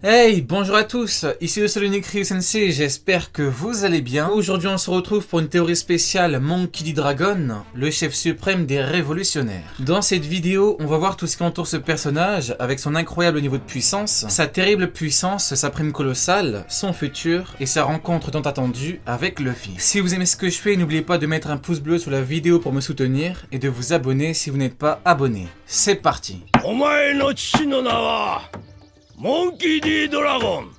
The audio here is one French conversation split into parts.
Hey, bonjour à tous, ici le Solonic Ryu Sensei, j'espère que vous allez bien. Aujourd'hui on se retrouve pour une théorie spéciale Monkey D. Dragon, le chef suprême des révolutionnaires. Dans cette vidéo, on va voir tout ce qui entoure ce personnage, avec son incroyable niveau de puissance, sa terrible puissance, sa prime colossale, son futur, et sa rencontre tant attendue avec Luffy. Si vous aimez ce que je fais, n'oubliez pas de mettre un pouce bleu sous la vidéo pour me soutenir, et de vous abonner si vous n'êtes pas abonné. C'est parti. お前の父の名はモンキー D ドラゴン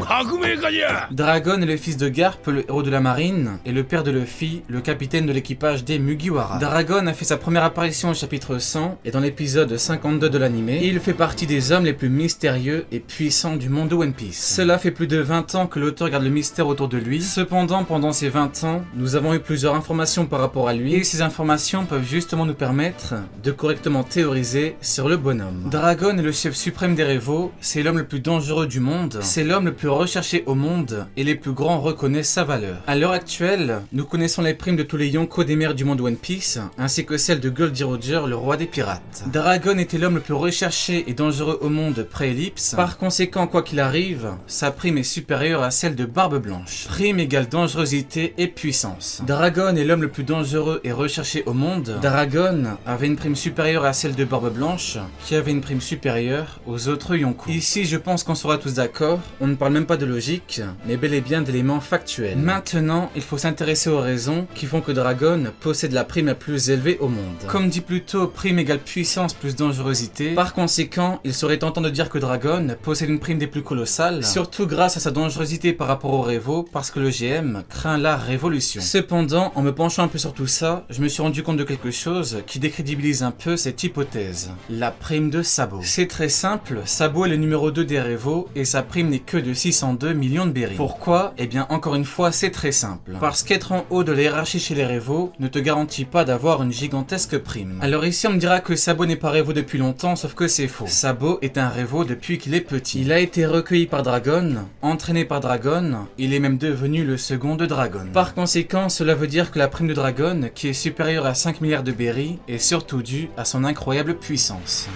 革命家じゃ。 Dragon est le fils de Garp, le héros de la marine, et le père de Luffy, le capitaine de l'équipage des Mugiwara. Dragon a fait sa première apparition au chapitre 100 et dans l'épisode 52 de l'anime, et il fait partie des hommes les plus mystérieux et puissants du monde de One Piece. Cela fait plus de 20 ans que l'auteur garde le mystère autour de lui. Cependant, pendant ces 20 ans, nous avons eu plusieurs informations par rapport à lui, et ces informations peuvent justement nous permettre de correctement théoriser sur le bonhomme. Dragon est le chef suprême des Revo, c'est l'homme le plus dangereux du monde, c'est l'homme le plus recherché au monde et les plus grands reconnaissent sa valeur. À l'heure actuelle, nous connaissons les primes de tous les Yonko des mers du monde One Piece, ainsi que celle de Goldie Roger, le roi des pirates. Dragon était l'homme le plus recherché et dangereux au monde pré-ellipse. Par conséquent, quoi qu'il arrive, sa prime est supérieure à celle de Barbe Blanche. Prime égale dangerosité et puissance. Dragon est l'homme le plus dangereux et recherché au monde. Dragon avait une prime supérieure à celle de Barbe Blanche, qui avait une prime supérieure aux autres Yonko. Ici, je pense qu'on sera tous d'accord, on ne parle même pas de logique, mais bel et bien d'éléments factuels. Maintenant, il faut s'intéresser aux raisons qui font que Dragon possède la prime la plus élevée au monde. Comme dit plus tôt, prime égale puissance plus dangerosité. Par conséquent, il serait tentant de dire que Dragon possède une prime des plus colossales, surtout grâce à sa dangerosité par rapport au Revo, parce que le GM craint la révolution. Cependant, en me penchant un peu sur tout ça, je me suis rendu compte de quelque chose qui décrédibilise un peu cette hypothèse. La prime de Sabo. C'est très simple, Sabo est le numéro 2 des Revo, et sa prime n'est que de 602 millions de berries. Pourquoi? Eh bien, encore une fois, c'est très simple. Parce qu'être en haut de la hiérarchie chez les Revo ne te garantit pas d'avoir une gigantesque prime. Alors ici, on me dira que Sabo n'est pas Revo depuis longtemps, sauf que c'est faux. Sabo est un Revo depuis qu'il est petit. Il a été recueilli par Dragon, entraîné par Dragon, il est même devenu le second de Dragon. Par conséquent, cela veut dire que la prime de Dragon, qui est supérieure à 5 milliards de berries, est surtout due à son incroyable puissance.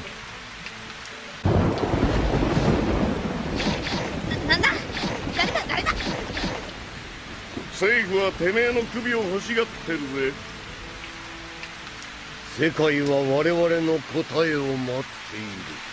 政府はてめえの首を欲しがってるぜ。世界は我々の答えを待っている。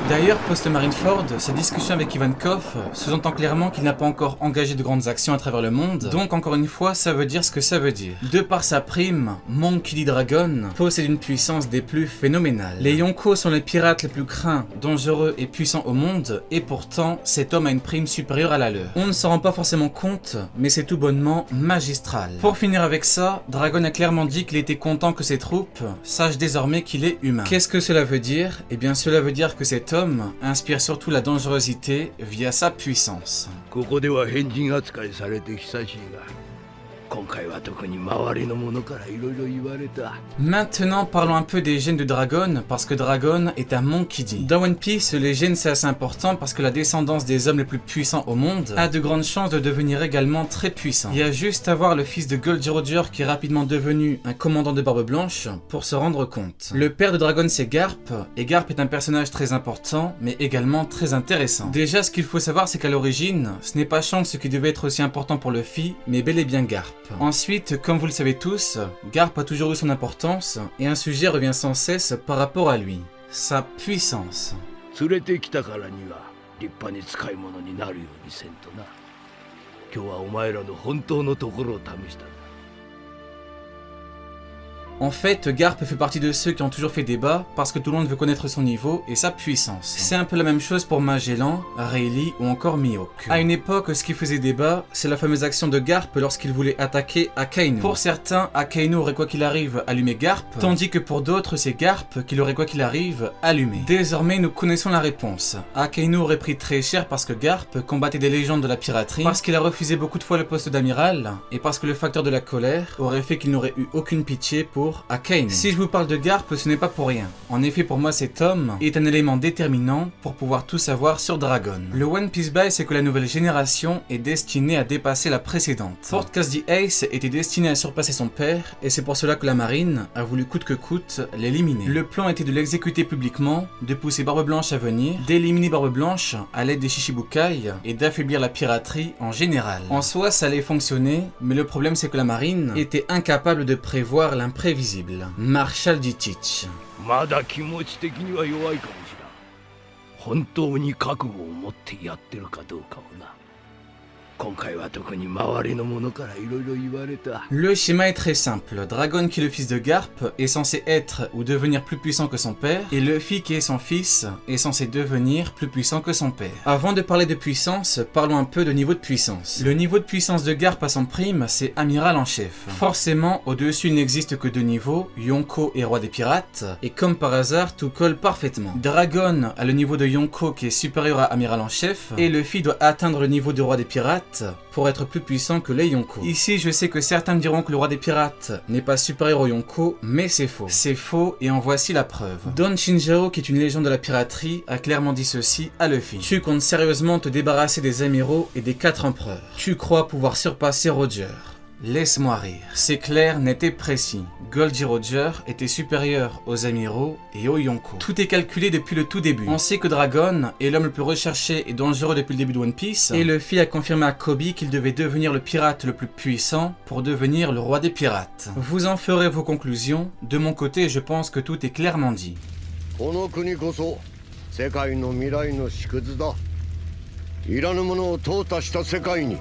D'ailleurs, post-Marineford, sa discussion avec Ivankov sous-entend clairement qu'il n'a pas encore engagé de grandes actions à travers le monde, donc encore une fois, ça veut dire ce que ça veut dire. De par sa prime, Monkey D. Dragon possède une puissance des plus phénoménales. Les Yonko sont les pirates les plus craints, dangereux et puissants au monde, et pourtant, cet homme a une prime supérieure à la leur. On ne s'en rend pas forcément compte, mais c'est tout bonnement magistral. Pour finir avec ça, Dragon a clairement dit qu'il était content que ses troupes sachent désormais qu'il est humain. Qu'est-ce que cela veut dire? Eh bien, cela veut dire que cet homme inspire surtout la dangerosité via sa puissance. ここでは変人扱いされて久しいが、今回は特に周りの者からいろいろ言われた。 Maintenant, parlons un peu des gènes de Dragon, parce que Dragon est un Monkey D. Dans One Piece, les gènes c'est assez important parce que la descendance des hommes les plus puissants au monde a de grandes chances de devenir également très puissant. Il y a juste à voir le fils de Goldie Roger qui est rapidement devenu un commandant de Barbe Blanche pour se rendre compte. Le père de Dragon c'est Garp, et Garp est un personnage très important, mais également très intéressant. Déjà, ce qu'il faut savoir, c'est qu'à l'origine, ce n'est pas Shanks qui devait être aussi important pour Luffy, mais bel et bien Garp. Ensuite, comme vous le savez tous, Garp a toujours eu son importance, et un sujet revient sans cesse par rapport à lui, sa puissance. 連れてきたからには立派に使い物になるようにせんとな。今日はお前らの本当のところを試したんだ。 En fait, Garp fait partie de ceux qui ont toujours fait débat parce que tout le monde veut connaître son niveau et sa puissance. C'est un peu la même chose pour Magellan, Rayleigh ou encore Mihawk. À une époque, ce qui faisait débat, c'est la fameuse action de Garp lorsqu'il voulait attaquer Akainu. Pour certains, Akainu aurait quoi qu'il arrive allumé Garp, tandis que pour d'autres, c'est Garp qui l'aurait quoi qu'il arrive allumé. Désormais, nous connaissons la réponse. Akainu aurait pris très cher parce que Garp combattait des légendes de la piraterie, parce qu'il a refusé beaucoup de fois le poste d'amiral, et parce que le facteur de la colère aurait fait qu'il n'aurait eu aucune pitié pour retour à Kainen. Si je vous parle de Garp, ce n'est pas pour rien. En effet, pour moi, cet homme est un élément déterminant pour pouvoir tout savoir sur Dragon. Le One Piece Bail, c'est que la nouvelle génération est destinée à dépasser la précédente. Fort Cassidy Ace était destiné à surpasser son père, et c'est pour cela que la marine a voulu coûte que coûte l'éliminer. Le plan était de l'exécuter publiquement, de pousser Barbe Blanche à venir, d'éliminer Barbe Blanche à l'aide des Shichibukai et d'affaiblir la piraterie en général. En soi, ça allait fonctionner, mais le problème c'est que la marine était incapable de prévoir l'imprévisible. Marshal Dietrich. まだ気持ち的には弱いかもしれん。本当に覚悟を持ってやってるかどうかをな。今回は特に周りの者からいろいろ言われた。 Le schéma est très simple. Dragon, qui est le fils de Garp, est censé être ou devenir plus puissant que son père, et Luffy, qui est son fils, est censé devenir plus puissant que son père. Avant de parler de puissance, parlons un peu de niveau de puissance. Le niveau de puissance de Garp à son prime, c'est amiral en chef. Forcément, au-dessus il n'existe que deux niveaux, Yonko et roi des pirates, et comme par hasard, tout colle parfaitement. Dragon a le niveau de Yonko qui est supérieur à amiral en chef, et Luffy doit atteindre le niveau de roi des pirates pour être plus puissant que les Yonko. Ici, je sais que certains me diront que le roi des pirates n'est pas supérieur au Yonko, mais c'est faux. C'est faux et en voici la preuve. Don Shinjaro, qui est une légende de la piraterie, a clairement dit ceci à Luffy. Tu comptes sérieusement te débarrasser des amiraux et des 4 empereurs. Tu crois pouvoir surpasser Roger. Laisse-moi rire. C'est clair, net et précis. Goldie Roger était supérieur aux amiraux et aux Yonko. Tout est calculé depuis le tout début. On sait que Dragon est l'homme le plus recherché et dangereux depuis le début de One Piece, et Luffy a confirmé à Kobe qu'il devait devenir le pirate le plus puissant pour devenir le roi des pirates. Vous en ferez vos conclusions. De mon côté, je pense que tout est clairement dit. この国こそ世界の未来の縮図だ。いらぬものを淘汰した世界に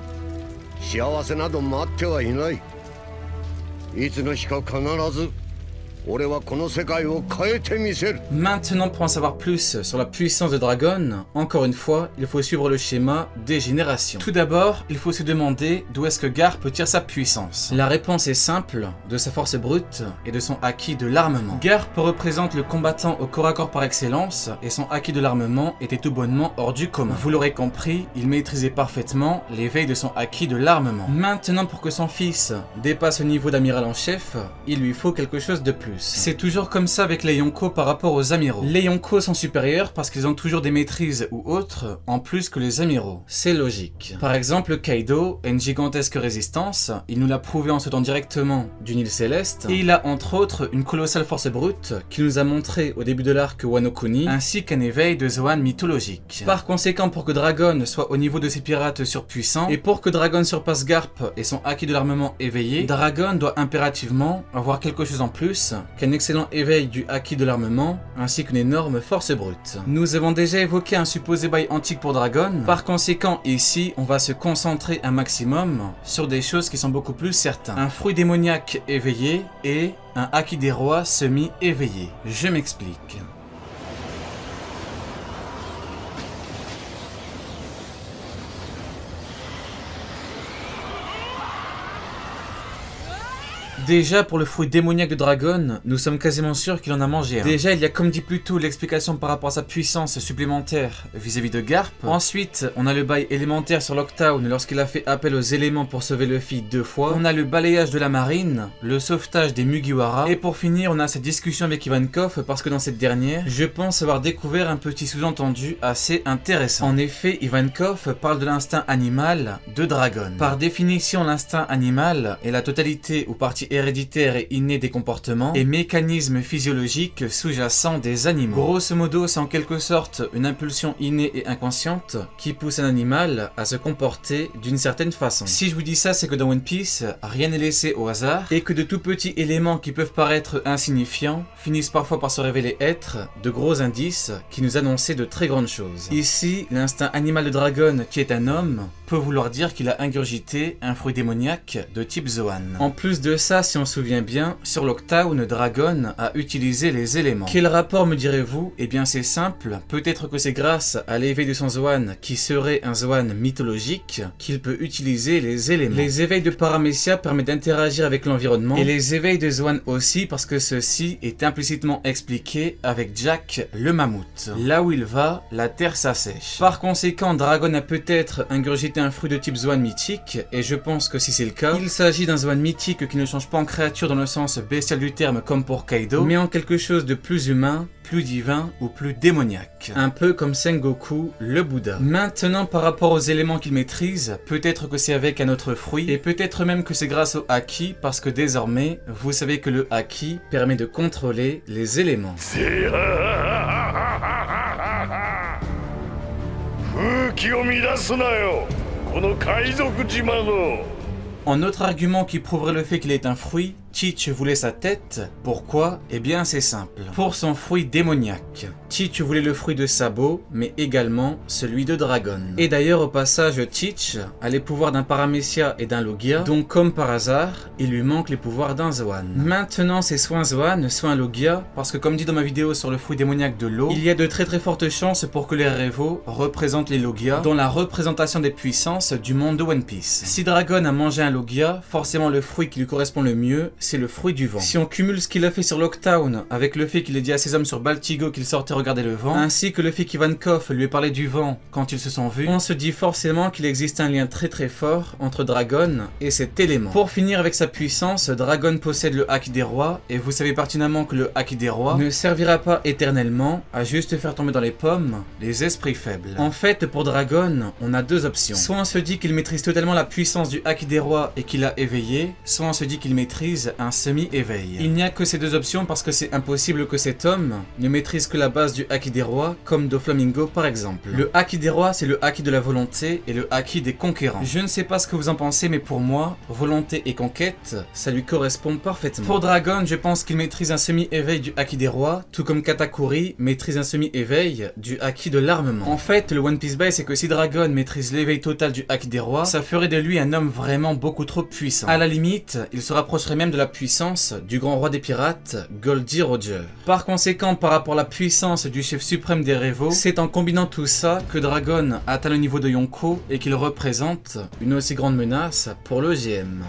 幸せなど待ってはいない。いつの日か必ず俺はこの世界を変えてみせる。 Maintenant, pour en savoir plus sur la puissance de Dragon, encore une fois, il faut suivre le schéma des générations. Tout d'abord, il faut se demander d'où est-ce que Garp tire sa puissance. La réponse est simple, de sa force brute et de son acquis de l'armement. Garp représente le combattant au corps à corps par excellence, et son acquis de l'armement était tout bonnement hors du commun. Vous l'aurez compris, il maîtrisait parfaitement l'éveil de son acquis de l'armement. Maintenant, pour que son fils dépasse le niveau d'amiral en chef, il lui faut quelque chose de plus. C'est toujours comme ça avec les Yonko par rapport aux amiraux. Les Yonko sont supérieurs parce qu'ils ont toujours des maîtrises ou autres en plus que les amiraux. C'est logique. Par exemple, Kaido a une gigantesque résistance, il nous l'a prouvé en sautant directement d'une île céleste, et il a entre autres une colossale force brute qu'il nous a montré au début de l'arc Wano Kuni, ainsi qu'un éveil de Zoan mythologique. Par conséquent, pour que Dragon soit au niveau de ces pirates surpuissants, et pour que Dragon surpasse Garp et son acquis de l'armement éveillé, Dragon doit impérativement avoir quelque chose en plus qu'un excellent éveil du acquis de l'armement, ainsi qu'une énorme force brute. Nous avons déjà évoqué un supposé bail antique pour Dragon, par conséquent ici on va se concentrer un maximum sur des choses qui sont beaucoup plus certaines. Un fruit démoniaque éveillé et un acquis des rois semi-éveillé. Je m'explique. Déjà, pour le fruit démoniaque de Dragon, nous sommes quasiment sûrs qu'il en a mangé un. Déjà, il y a comme dit plus tôt l'explication par rapport à sa puissance supplémentaire vis-à-vis de Garp. Ensuite, on a le bail élémentaire sur Lockdown lorsqu'il a fait appel aux éléments pour sauver Luffy 2 fois. On a le balayage de la marine, le sauvetage des Mugiwara. Et pour finir, on a cette discussion avec Ivankov parce que dans cette dernière, je pense avoir découvert un petit sous-entendu assez intéressant. En effet, Ivankov parle de l'instinct animal de Dragon. Par définition, l'instinct animal est la totalité ou partie héréditaire et inné des comportements et mécanismes physiologiques sous-jacents des animaux. Grosso modo, c'est en quelque sorte une impulsion innée et inconsciente qui pousse un animal à se comporter d'une certaine façon. Si je vous dis ça, c'est que dans One Piece, rien n'est laissé au hasard et que de tout petits éléments qui peuvent paraître insignifiants finissent parfois par se révéler être de gros indices qui nous annonçaient de très grandes choses. Ici, l'instinct animal de Dragon, qui est un homme, peut vouloir dire qu'il a ingurgité un fruit démoniaque de type Zoan. En plus de ça, si on se souvient bien, sur Lockdown, Dragon a utilisé les éléments. Quel rapport me direz-vous? Eh bien c'est simple, peut-être que c'est grâce à l'éveil de son Zoan, qui serait un Zoan mythologique, qu'il peut utiliser les éléments. Les éveils de Paramecia permettent d'interagir avec l'environnement, et les éveils de Zoan aussi, parce que ceci est implicitement expliqué avec Jack le mammouth. Là où il va, la terre s'assèche. Par conséquent, Dragon a peut-être ingurgité un fruit de type Zoan mythique, et je pense que si c'est le cas, il s'agit d'un Zoan mythique qui ne change pas pas en créature dans le sens bestial du terme comme pour Kaido, mais en quelque chose de plus humain, plus divin ou plus démoniaque. Un peu comme Sengoku, le Bouddha. Maintenant, par rapport aux éléments qu'il maîtrise, peut-être que c'est avec un autre fruit, et peut-être même que c'est grâce au Haki, parce que désormais, vous savez que le Haki permet de contrôler les éléments. En autre argument qui prouverait le fait qu'il est un fruit, Teach voulait sa tête. Pourquoi? Eh bien c'est simple. Pour son fruit démoniaque. Teach voulait le fruit de Sabo, mais également celui de Dragon. Et d'ailleurs au passage, Teach a les pouvoirs d'un Paramecia et d'un Logia, donc comme par hasard, il lui manque les pouvoirs d'un Zoan. Maintenant c'est soit un Zoan, soit un Logia, parce que comme dit dans ma vidéo sur le fruit démoniaque de l'eau, il y a de très fortes chances pour que les Revo représentent les Logia dans la représentation des puissances du monde de One Piece. Si Dragon a mangé un Logia, forcément le fruit qui lui correspond le mieux, c'est le fruit du vent. Si on cumule ce qu'il a fait sur Locktown avec le fait qu'il ait dit à ses hommes sur Baltigo qu'il sortait regarder le vent, ainsi que le fait qu'Ivankov lui ait parlé du vent quand ils se sont vus, on se dit forcément qu'il existe un lien très fort entre Dragon et cet élément. Pour finir avec sa puissance, Dragon possède le Haki des rois, et vous savez pertinemment que le Haki des rois ne servira pas éternellement à juste faire tomber dans les pommes les esprits faibles. En fait, pour Dragon, on a deux options. Soit on se dit qu'il maîtrise totalement la puissance du Haki des rois et qu'il a éveillé, soit on se dit qu'il maîtrise un semi-éveil. Il n'y a que ces deux options parce que c'est impossible que cet homme ne maîtrise que la base du Haki des rois, comme Doflamingo par exemple. Le Haki des rois, c'est le Haki de la volonté et le Haki des conquérants. Je ne sais pas ce que vous en pensez, mais pour moi, volonté et conquête, ça lui correspond parfaitement. Pour Dragon, je pense qu'il maîtrise un semi-éveil du Haki des rois, tout comme Katakuri maîtrise un semi-éveil du Haki de l'armement. En fait, le One Piece Bay, c'est que si Dragon maîtrise l'éveil total du Haki des rois, ça ferait de lui un homme vraiment beaucoup trop puissant. À la limite, il se rapprocherait même de la puissance du grand roi des pirates, Goldie Roger. Par conséquent, par rapport à la puissance du chef suprême des Revo, c'est en combinant tout ça que Dragon atteint le niveau de Yonko et qu'il représente une aussi grande menace pour le GM.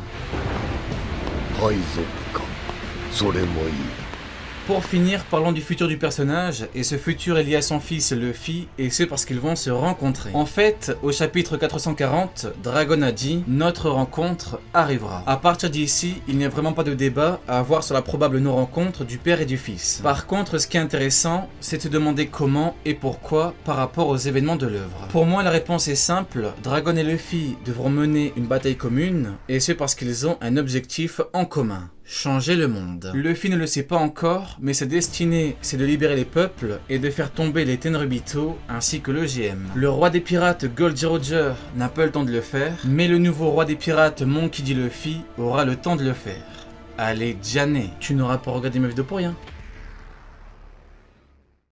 Pour finir, parlons du futur du personnage, et ce futur est lié à son fils Luffy, et ce parce qu'ils vont se rencontrer. En fait, au chapitre 440, Dragon a dit « Notre rencontre arrivera ». À partir d'ici, il n'y a vraiment pas de débat à avoir sur la probable non-rencontre du père et du fils. Par contre, ce qui est intéressant, c'est de se demander comment et pourquoi par rapport aux événements de l'œuvre. Pour moi, la réponse est simple, Dragon et Luffy devront mener une bataille commune, et ce parce qu'ils ont un objectif en commun. Changer le monde. Luffy ne le sait pas encore, mais sa destinée, c'est de libérer les peuples et de faire tomber les Tenryubito ainsi que le GM. Le roi des pirates Goldie Roger n'a pas le temps de le faire, mais le nouveau roi des pirates Monkey D. Luffy aura le temps de le faire. Allez, Janet, tu n'auras pas regardé ma vidéo pour rien.